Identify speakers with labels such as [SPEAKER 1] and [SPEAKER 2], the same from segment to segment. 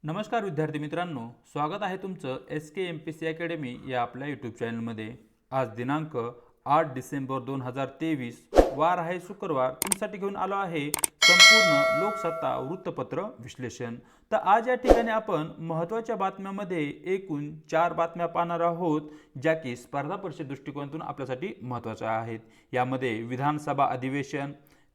[SPEAKER 1] नमस्कार विद्यार्थी मित्रांनो, स्वागत आहे तुमचं SK MPSC अकॅडमी या आपल्या यूट्यूब चॅनलमध्ये। आज दिनांक 8 डिसेंबर 2023 वार आहे शुक्रवार। तुमच्यासाठी घेऊन आलो आहे संपूर्ण लोकसत्ता वृत्तपत्र विश्लेषण। तर आज या ठिकाणी आपण महत्त्वाच्या बातम्यांमध्ये एकूण 4 बातम्या पाहणार आहोत, ज्या की स्पर्धा परीक्षा दृष्टिकोनातून आपल्यासाठी महत्त्वाच्या आहेत। यामध्ये विधानसभा अधिवेशन,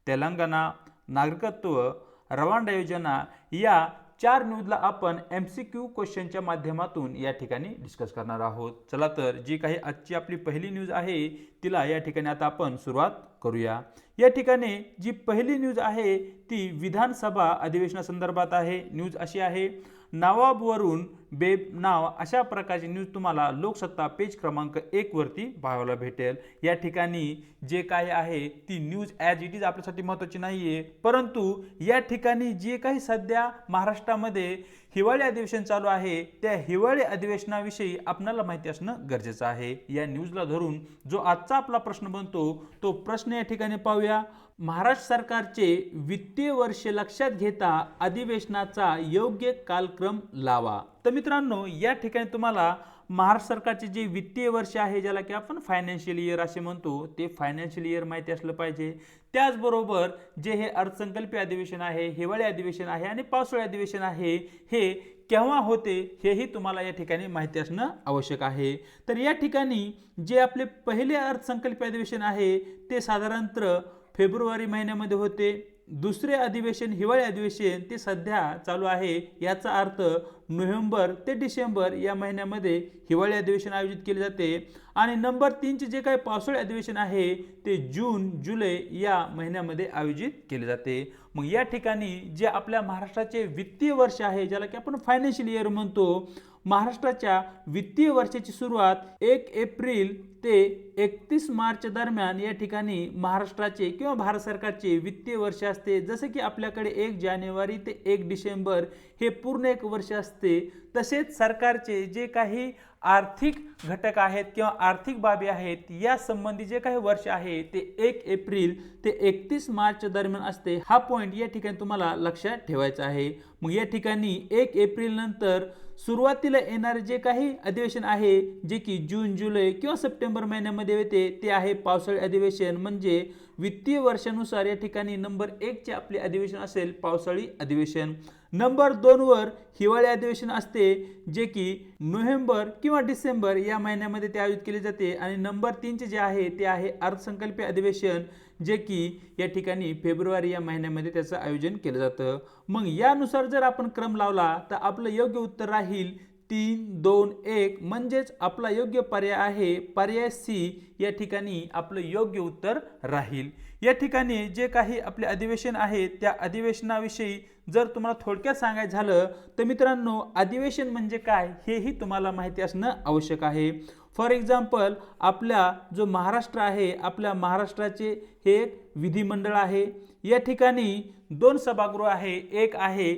[SPEAKER 1] तेलंगणा, नागरिकत्व, रवांडा योजना या 4 न्यूजला आपण MCQ क्वेश्चनच्या माध्यमातून या ठिकाणी डिस्कस करणार आहोत। चला तर जी काही आजची आपली पहिली न्यूज आहे तिला या ठिकाणी आता आपण सुरुवात करूया। या ठिकाणी जी पहिली न्यूज आहे ती विधानसभा अधिवेशनासंदर्भात आहे। न्यूज अशी आहे, नवाबवरून बेनाव अशा प्रकारची न्यूज तुम्हाला लोकसत्ता पेज क्रमांक 1 वरती पाहायला भेटेल। या ठिकाणी जे काय आहे ती न्यूज ॲज इट इज आपल्यासाठी महत्त्वाची नाहीये, परंतु या ठिकाणी जे काही सध्या महाराष्ट्रामध्ये हिवाळी अधिवेशन चालू आहे त्या हिवाळी अधिवेशनाविषयी आपल्याला माहिती असणं गरजेचं आहे। या न्यूजला धरून जो आजचा आपला प्रश्न बनतो तो प्रश्न या ठिकाणी पाहूया। महाराष्ट्र सरकारचे वित्तीय वर्ष लक्षात घेता अधिवेशनाचा योग्य कालक्रम लावा। तर मित्रांनो, या ठिकाणी तुम्हाला महाराष्ट्र सरकारचे जे वित्तीय वर्ष आहे, ज्याला की आपण फायनान्शियल इयर असे म्हणतो, ते फायनान्शियल इयर माहिती असलं पाहिजे। त्याचबरोबर जे हे अर्थसंकल्पीय अधिवेशन आहे, हिवाळी अधिवेशन आहे आणि पावसाळी अधिवेशन आहे, हे केव्हा होते हेही तुम्हाला या ठिकाणी माहिती असणं आवश्यक आहे। तर या ठिकाणी जे आपले पहिले अर्थसंकल्पीय अधिवेशन आहे ते साधारणतः फेब्रुवारी महिन्यामध्ये होते। दुसरे अधिवेशन हिवाळी अधिवेशन ते सध्या चालू आहे, याचा अर्थ नोव्हेंबर ते डिसेंबर या महिन्यामध्ये हिवाळी अधिवेशन आयोजित केले जाते। आणि नंबर 3 चे जे काही पावसाळी अधिवेशन आहे ते जून जुलै या महिन्यामध्ये आयोजित केले जाते। मग या ठिकाणी जे आपल्या महाराष्ट्राचे वित्तीय वर्ष आहे, ज्याला की आपण फायनान्शियल इयर म्हणतो, महाराष्ट्राच्या वित्तीय वर्षाची सुरुवात 1 एप्रिल ते 31 मार्च दरम्यान या ठिकाणी महाराष्ट्राचे किंवा भारत सरकारचे वित्तीय वर्ष असते। जसे की आपल्याकडे 1 जानेवारी ते 1 डिसेंबर हे पूर्ण एक वर्ष असते, तसेच सरकारचे जे काही आर्थिक घटक आहेत किंवा आर्थिक बाबी आहेत या संबंधी जे काही वर्ष आहे ते 1 एप्रिल ते 31 मार्च दरम्यान असते। हा पॉइंट या ठिकाणी तुम्हाला लक्षात ठेवायचा आहे। मग या ठिकाणी 1 एप्रिल नंतर सुरुवातीला येणारे जे काही अधिवेशन आहे, जे की जून जुलै किंवा सप्टेंबर महिन्यामध्ये येते, ते आहे पावसाळी अधिवेशन। म्हणजे वित्तीय वर्षानुसार या ठिकाणी नंबर 1 चे आपले अधिवेशन असेल पावसाळी अधिवेशन। नंबर 2 वर हिवाळी अधिवेशन असते, जे की नोव्हेंबर किंवा डिसेंबर या महिन्यामध्ये ते आयोजित केले जाते। आणि नंबर 3 चे जे आहे ते आहे अर्थसंकल्पीय अधिवेशन, जे की या ठिकाणी फेब्रुवारी या महिन्यामध्ये त्याचं आयोजन केलं जातं। मग यानुसार जर आपण क्रम लावला तर आपलं योग्य उत्तर राहील 3, 2, 1, म्हणजेच आपला योग्य पर्याय आहे पर्याय सी। या ठिकाणी आपलं योग्य उत्तर राहील। या ठिकाणी जे काही आपले अधिवेशन आहे त्या अधिवेशनाविषयी जर तुम्हाला थोडक्यात सांगायचं झालं तर मित्रांनो, अधिवेशन म्हणजे काय हेही तुम्हाला माहिती असणं आवश्यक आहे। फॉर एक्झाम्पल, आपला जो महाराष्ट्र आहे, आपल्या महाराष्ट्राचे हे एक विधिमंडळ आहे। या ठिकाणी 2 सभागृह आहे, एक आहे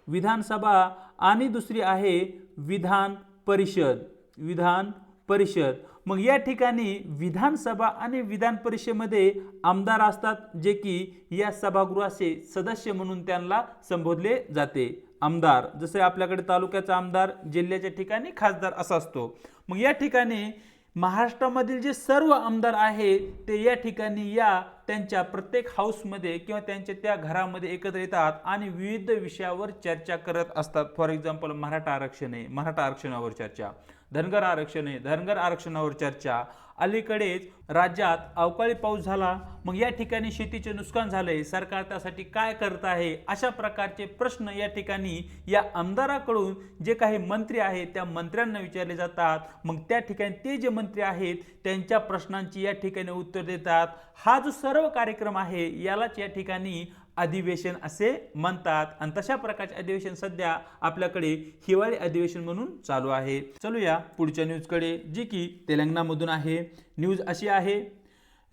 [SPEAKER 1] विधानसभा आणि दुसरी आहे विधान परिषद। मग या ठिकाणी विधानसभा आणि विधान परिषदेमध्ये आमदार असतात, जे की या सभागृहाचे सदस्य म्हणून त्यांना संबोधले जाते। आमदार जसे आपल्याकडे तालुक्याचा आमदार, जिल्ह्याच्या ठिकाणी खासदार असा असतो। मग या ठिकाणी महाराष्ट्रामधील जे सर्व आमदार आहेत ते या ठिकाणी या त्यांच्या प्रत्येक हाऊसमध्ये किंवा त्यांच्या त्या घरामध्ये एकत्र येतात आणि विविध विषयावर चर्चा करत असतात। फॉर एक्झाम्पल, मराठा आरक्षण आहे, मराठा आरक्षणावर चर्चा, धनगर आरक्षण आहे, धनगर आरक्षणावर चर्चा। अलीकडेच राज्यात अवकाळी पाऊस झाला, मग या ठिकाणी शेतीचे नुकसान झाले, सरकार त्यासाठी काय करत आहे, अशा प्रकारचे प्रश्न या ठिकाणी या आमदाराकडून जे काही मंत्री आहेत त्या मंत्र्यांना विचारले जातात। मग त्या ठिकाणी ते जे मंत्री आहेत त्यांच्या प्रश्नांची या ठिकाणी उत्तर देतात। हा जो सर्व कार्यक्रम आहे यालाच या ठिकाणी अधिवेशन असे म्हणतात। आणि तशा प्रकारचे अधिवेशन सध्या आपल्याकडे हिवाळी अधिवेशन म्हणून चालू आहे। चलूया पुढच्या न्यूजकडे, जी की तेलंगणामधून आहे। न्यूज अशी आहे,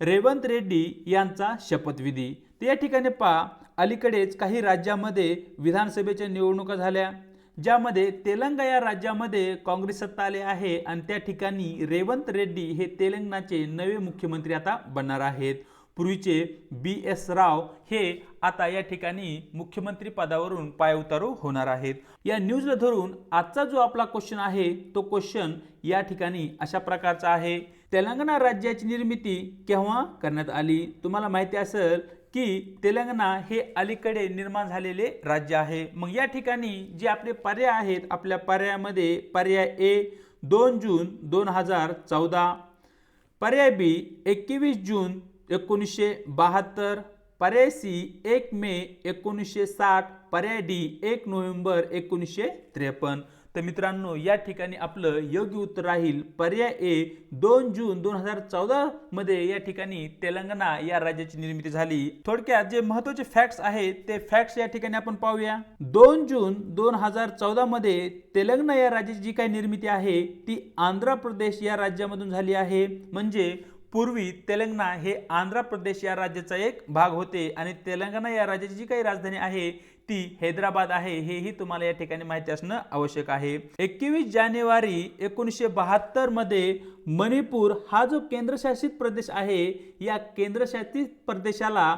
[SPEAKER 1] रेवंत रेड्डी यांचा शपथविधी। तर या ठिकाणी पहा, अलीकडेच काही राज्यामध्ये विधानसभेच्या निवडणुका झाल्या, ज्यामध्ये तेलंगणा या राज्यामध्ये काँग्रेस सत्ता आली आहे आणि त्या ठिकाणी रेवंत रेड्डी हे तेलंगणाचे नवे मुख्यमंत्री आता बनणार आहेत। पूर्वीचे BS राव हे आता या ठिकाणी मुख्यमंत्री पदावरून पायउतारू होणार आहेत। या न्यूजला धरून आजचा जो आपला क्वेश्चन आहे तो क्वेश्चन या ठिकाणी अशा प्रकारचा आहे, तेलंगणा राज्याची निर्मिती केव्हा करण्यात आली? तुम्हाला माहिती असेल की तेलंगणा हे अलीकडे निर्माण झालेले राज्य आहे। मग या ठिकाणी जे आपले पर्याय आहेत, आपल्या पर्यायामध्ये पर्याय ए 2 जून 2014, पर्याय बी 21 जून 1972, पर्याय सी 1 मे 1960, पर्याय डी 1 नोव्हेंबर 1953। तर मित्रांनो या ठिकाणी आपलं योग्य उत्तर राहील पर्याय ए 2 जून 2014 मध्ये या ठिकाणी तेलंगणा या राज्याची निर्मिती झाली। थोडक्यात जे महत्त्वाचे फॅक्ट्स आहेत ते फॅक्ट्स या ठिकाणी आपण पाहूया। 2 जून 2014 मध्ये तेलंगणा या राज्याची जी काही निर्मिती आहे ती आंध्र प्रदेश या राज्यामधून झाली आहे। म्हणजे पूर्वी तेलंगणा हे आंध्र प्रदेश या राज्याचा एक भाग होते आणि तेलंगणा या राज्याची जी काही राजधानी आहे ती हैदराबाद आहे, हेही तुम्हाला या ठिकाणी माहिती असणं आवश्यक आहे। 21 जानेवारी 1972 मध्ये मणिपूर हा जो केंद्रशासित प्रदेश आहे या केंद्रशासित प्रदेशाला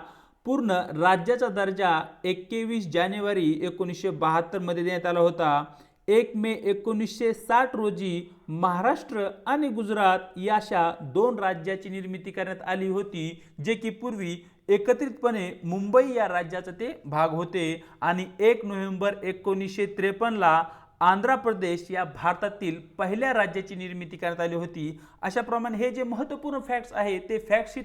[SPEAKER 1] पूर्ण राज्याचा दर्जा 21 जानेवारी 1972 मध्ये देण्यात आला होता। 1 मे 1960 रोजी महाराष्ट्र आणि गुजरात या अशा 2 राज्याची निर्मिती करण्यात आली होती, जे की पूर्वी एकत्रितपणे मुंबई या राज्याचा ते भाग होते आणि 1 नोव्हेंबर 1953 ला आंध्र प्रदेश या भारतातील पहिल्या राज्याची निर्मिती करण्यात आली होती। अशाप्रमाणे हे जे महत्त्वपूर्ण फॅक्ट्स आहेत ते फॅक्ट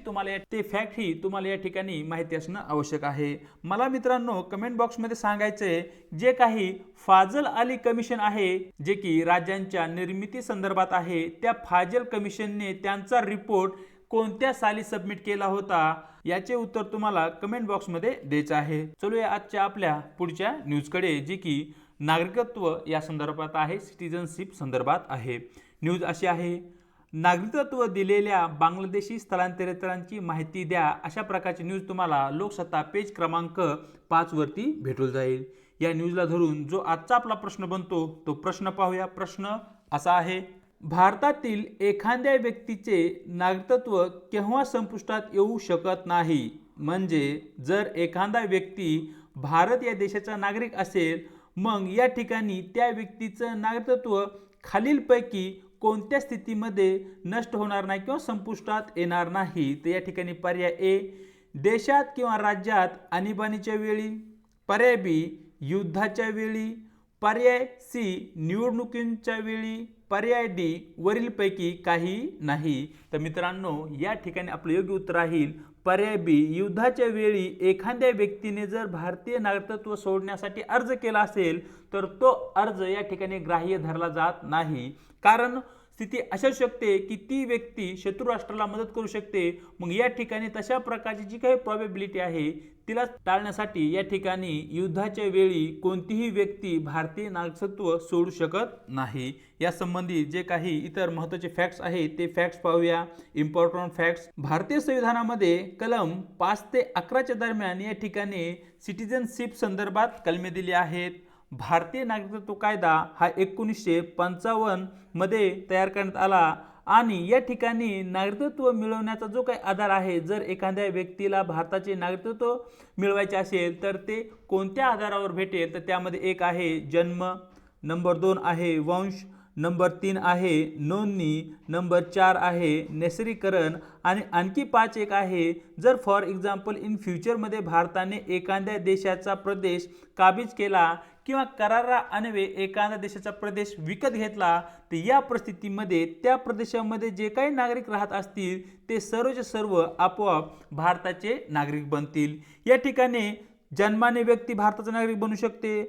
[SPEAKER 1] ही तुम्हाला या ठिकाणी माहिती असणं आवश्यक आहे। मला मित्रांनो कमेंट बॉक्समध्ये सांगायचे जे काही फाजल अली कमिशन आहे जे की राज्यांच्या निर्मिती संदर्भात आहे, त्या फाजल कमिशनने त्यांचा रिपोर्ट कोणत्या साली सबमिट केला होता याचे उत्तर तुम्हाला कमेंट बॉक्समध्ये द्यायचं आहे। चलूया आजच्या आपल्या पुढच्या न्यूजकडे, जी की नागरिकत्व या संदर्भात आहे, सिटीजनशिप संदर्भात आहे। न्यूज अशी आहे, नागरिकत्व दिलेल्या बांगलादेशी स्थलांतरितांची माहिती द्या, अशा प्रकारची न्यूज तुम्हाला लोकसत्ता पेज क्रमांक 5 वरती भेटून जाईल। या न्यूजला धरून जो आजचा आपला प्रश्न बनतो तो प्रश्न पाहूया। प्रश्न असा आहे, भारतातील एखाद्या व्यक्तीचे नागरिकत्व केव्हा संपुष्टात येऊ शकत नाही? म्हणजे जर एखादा व्यक्ती भारत या देशाचा नागरिक असेल मग या ठिकाणी त्या व्यक्तीचं नागरिकत्व खालीलपैकी कोणत्या स्थितीमध्ये नष्ट होणार नाही किंवा संपुष्टात येणार नाही? तर या ठिकाणी पर्याय ए देशात किंवा राज्यात आणीबाणीच्या वेळी, पर्याय बी युद्धाच्या वेळी, पर्याय सी निवडणुकींच्या वेळी, पर्याय डी वरीलपैकी काही नाही। तर मित्रांनो या ठिकाणी आपलं योग्य उत्तर राहील पर्याय बी युद्धाच्या वेळी एखाद्या व्यक्तीने जर भारतीय नागरिकत्व सोडण्यासाठी अर्ज केला असेल तर तो अर्ज या ठिकाणी ग्राह्य धरला जात नाही, कारण स्थिती अशा शकते की ती व्यक्ती शत्रू राष्ट्राला मदत करू शकते। मग या ठिकाणी तशा प्रकारची जी काही प्रॉबॅबिलिटी आहे तिला टाळण्यासाठी या ठिकाणी युद्धाच्या वेळी कोणतीही व्यक्ती भारतीय नागरिकत्व सोडू शकत नाही। या संबंधी जे काही इतर महत्त्वाचे फॅक्ट्स आहेत ते फॅक्ट्स पाहूया। इम्पॉर्टंट फॅक्ट्स, भारतीय संविधानामध्ये कलम 5 ते 11 दरम्यान या ठिकाणी सिटीजनशिप संदर्भात कलमे दिली आहेत। भारतीय नागरिकत्व कायदा हा 1955 मध्ये तयार करण्यात आला आणि या ठिकाणी नागरिकत्व मिळवण्याचा जो काही आधार आहे, जर एखाद्या व्यक्तीला भारताचे नागरिकत्व मिळवायचे असेल तर ते कोणत्या आधारावर भेटेल? तर त्यामध्ये एक आहे जन्म, नंबर 2 आहे वंश, नंबर 3 आहे नोंदणी, नंबर 4 आहे नैसर्गिकरण आणि आणखी 5 एक आहे जर फॉर एक्झाम्पल इन फ्युचरमध्ये भारताने एखाद्या देशाचा प्रदेश काबीज केला किंवा कराराअन्वये एखाद्या देशाचा प्रदेश विकत घेतला तर या परिस्थितीमध्ये त्या प्रदेशामध्ये जे काही नागरिक राहत असतील ते सर्वचे सर्व आपोआप भारताचे नागरिक बनतील। या ठिकाणी जन्माने व्यक्ती भारताचा नागरिक बनू शकते,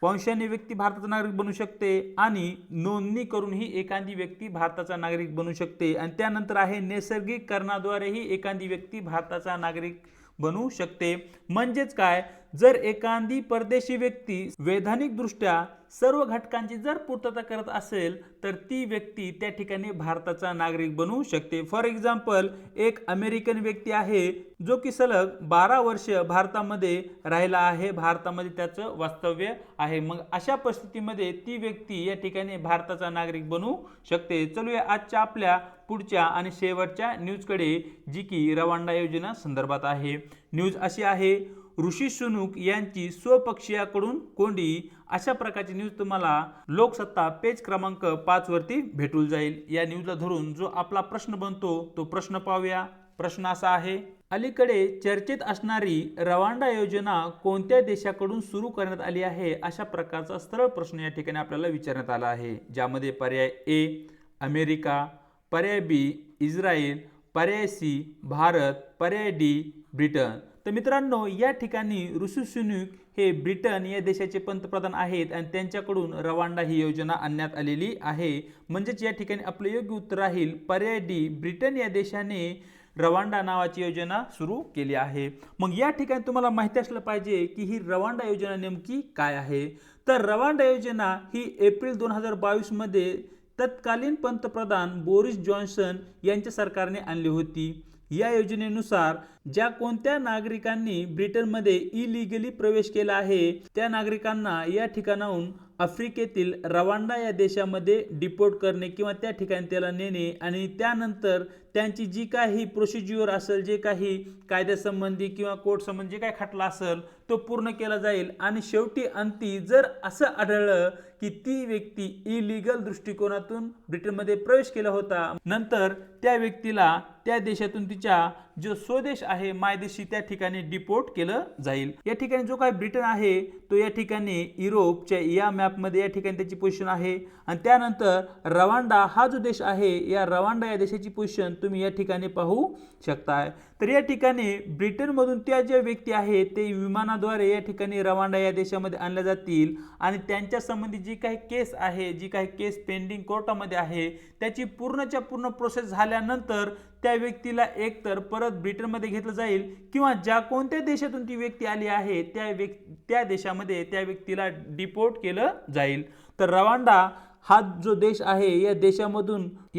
[SPEAKER 1] वंशाने व्यक्ती भारताचा नागरिक बनू शकते आणि नोंदणी करूनही एखादी व्यक्ती भारताचा नागरिक बनू शकते आणि त्यानंतर आहे नैसर्गिकरणाद्वारेही एखादी व्यक्ती भारताचा नागरिक बनू शकते। म्हणजेच काय, जर एखादी परदेशी व्यक्ती वैधानिक दृष्ट्या सर्व घटकांची जर पूर्तता करत असेल तर ती व्यक्ती त्या ठिकाणी भारताचा नागरिक बनू शकते. फॉर एक्झाम्पल, एक अमेरिकन व्यक्ती आहे जो की सलग 12 वर्ष भारतामध्ये राहिला आहे, भारतामध्ये त्याचं वास्तव्य आहे. मग अशा परिस्थितीमध्ये ती व्यक्ती या ठिकाणी भारताचा नागरिक बनू शकते. चलूया आजच्या आपल्या पुढच्या आणि शेवटच्या न्यूजकडे, जी की रवांडा योजना संदर्भात आहे. न्यूज अशी आहे, ऋषी सुनक यांची स्वपक्षीयाकडून कोंडी. अशा प्रकारची न्यूज तुम्हाला लोकसत्ता पेज क्रमांक 5 वरती भेटून जाईल. या न्यूजला धरून जो आपला प्रश्न बनतो तो प्रश्न पाहूया. प्रश्न असा आहे, अलीकडे चर्चेत असणारी रवांडा योजना कोणत्या देशाकडून सुरू करण्यात आली आहे? अशा प्रकारचा सरळ प्रश्न या ठिकाणी आपल्याला विचारण्यात आला आहे, ज्यामध्ये पर्याय ए अमेरिका, पर्याय बी इस्रायल, पर्याय सी भारत, पर्याय डी ब्रिटन. तर मित्रांनो, या ठिकाणी ऋषी सुनक हे ब्रिटन या देशाचे पंतप्रधान आहेत आणि त्यांच्याकडून रवांडा ही योजना आणण्यात आलेली आहे. म्हणजेच या ठिकाणी आपलं योग्य उत्तर राहील पर्याय डी, ब्रिटन या देशाने रवांडा नावाची योजना सुरू केली आहे. मग या ठिकाणी तुम्हाला माहिती असलं पाहिजे की ही रवांडा योजना नेमकी काय आहे. तर रवांडा योजना ही एप्रिल 2022 मध्ये तत्कालीन पंतप्रधान बोरिस जॉन्सन यांच्या सरकारने आणली होती. या योजनेनुसार ज्या कोणत्या नागरिकांनी ब्रिटनमध्ये इलिगली प्रवेश केला आहे त्या नागरिकांना या ठिकाणाहून आफ्रिकेतील रवांडा या देशामध्ये डिपोर्ट करणे किंवा त्या ठिकाणी त्याला नेणे आणि त्यानंतर त्यांची जी काही प्रोसिज्युअर असेल, जे काही कायद्यासंबंधी किंवा कोर्ट संबंधी जे काही खटला असेल तो पूर्ण केला जाईल. आणि शेवटी अंती जर असं आढळलं की ती व्यक्ती इलिगल दृष्टिकोनातून ब्रिटनमध्ये प्रवेश केला होता, नंतर त्या व्यक्तीला त्या देशातून तिच्या जो स्वदेश आहे मायदेशी त्या ठिकाणी डिपोर्ट केलं जाईल. या ठिकाणी जो काही ब्रिटन आहे तो या ठिकाणी युरोपच्या या मॅपमध्ये या ठिकाणी त्याची पोझिशन आहे. आणि त्यानंतर रवांडा हा जो देश आहे, या रवांडा या देशाची पोझिशन तुम्ही या ठिकाणी पाहू शकताय. तर या ठिकाणी ब्रिटनमधून त्या ज्या व्यक्ती आहेत ते विमानाद्वारे या ठिकाणी रवांडा या देशामध्ये आणल्या जातील आणि त्यांच्या संबंधी जी काही केस आहे, जी काही केस पेंडिंग कोर्टामध्ये आहे, त्याची पूर्णच्या पूर्ण प्रोसेस झाल्यानंतर त्या व्यक्तीला एकतर परत ब्रिटनमध्ये घेतलं जाईल किंवा ज्या कोणत्या देशातून ती व्यक्ती आली आहे त्या देशामध्ये त्या व्यक्तीला डिपोर्ट केलं जाईल. तर रवांडा हा जो देश आहे, या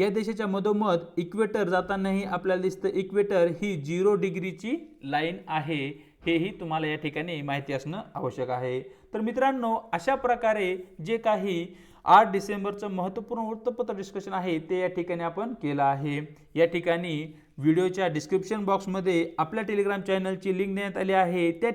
[SPEAKER 1] देशाच्या मधोमध इक्वेटर जातानाही आपल्याला दिसतं इक्वेटर ही 0 डिग्रीची लाईन आहे. हेही तुम्हाला या ठिकाणी माहिती असणं आवश्यक आहे. तर मित्रांनो, अशा प्रकारे जे काही 8 डिसेंबरचं महत्त्वपूर्ण वृत्तपत्र डिस्कशन आहे ते या ठिकाणी आपण केलं आहे. या ठिकाणी व्हिडिओच्या डिस्क्रिप्शन बॉक्समध्ये आपल्या टेलिग्राम चॅनलची लिंक देण्यात आली आहे. त्या